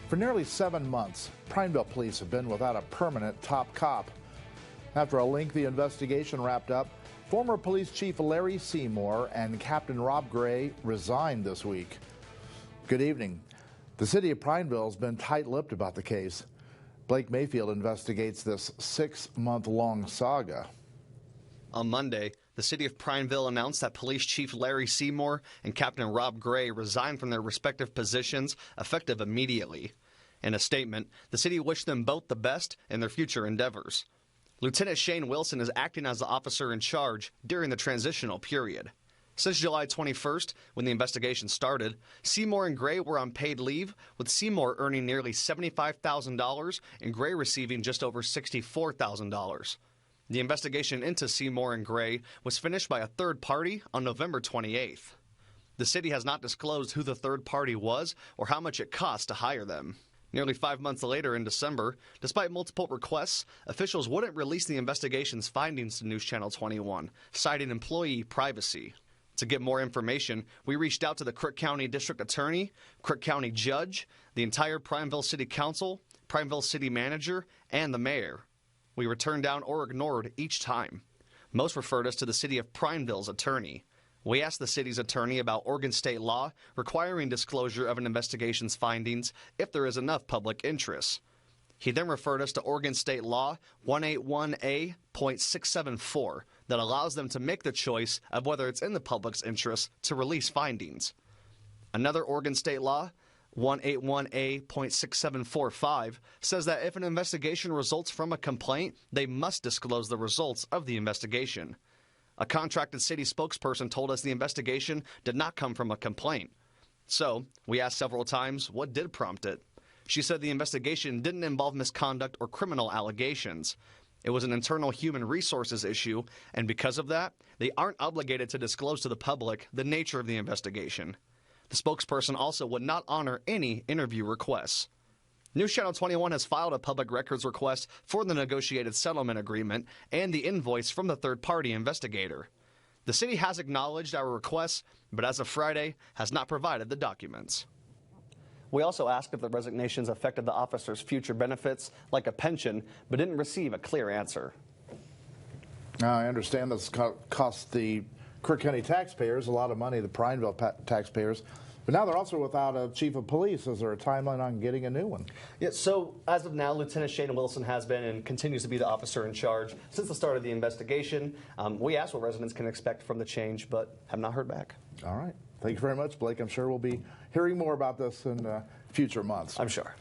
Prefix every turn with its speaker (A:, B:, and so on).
A: For nearly 7 months, Prineville police have been without a permanent top cop. After a lengthy investigation wrapped up, former police chief Larry Seymour and Captain Rob Gray resigned this week. Good evening. The city of Prineville has been tight-lipped about the case. Blake Mayfield investigates this 6-month-long saga.
B: On Monday, the city of Prineville announced that Police Chief Larry Seymour and Captain Rob Gray resigned from their respective positions effective immediately. In a statement, the city wished them both the best in their future endeavors. Lieutenant Shane Wilson is acting as the officer in charge during the transitional period. Since July 21st, when the investigation started, Seymour and Gray were on paid leave, with Seymour earning nearly $75,000 and Gray receiving just over $64,000. The investigation into Seymour and Gray was finished by a third party on November 28th. The city has not disclosed who the third party was or how much it cost to hire them. Nearly 5 months later in December, despite multiple requests, officials wouldn't release the investigation's findings to News Channel 21, citing employee privacy. To get more information, we reached out to the Crook County District Attorney, Crook County Judge, the entire Prineville City Council, Prineville City Manager, and the Mayor. We were turned down or ignored each time. Most referred us to the City of Prineville's attorney. We asked the city's attorney about Oregon state law requiring disclosure of an investigation's findings if there is enough public interest. He then referred us to Oregon state law 181A.674 that allows them to make the choice of whether it's in the public's interest to release findings. Another Oregon state law, 181A.6745, says that if an investigation results from a complaint, they must disclose the results of the investigation. A contracted city spokesperson told us the investigation did not come from a complaint. So, we asked several times what did prompt it. She said the investigation didn't involve misconduct or criminal allegations. It was an internal human resources issue, and because of that, they aren't obligated to disclose to the public the nature of the investigation. The spokesperson also would not honor any interview requests. News Channel 21 has filed a public records request for the negotiated settlement agreement and the invoice from the third-party investigator. The city has acknowledged our requests, but as of Friday, has not provided the documents. We also asked if the resignations affected the officers' future benefits, like a pension, but didn't receive a clear answer.
A: Now, I understand this costs the Crook County taxpayers a lot of money, the Prineville taxpayers, but now they're also without a chief of police. Is there a timeline on getting a new one?
B: Yeah, so as of now, Lieutenant Shane Wilson has been and continues to be the officer in charge since the start of the investigation. We asked what residents can expect from the change, but have not heard back.
A: All right. Thank you very much, Blake. I'm sure we'll be hearing more about this in future months.
B: I'm sure.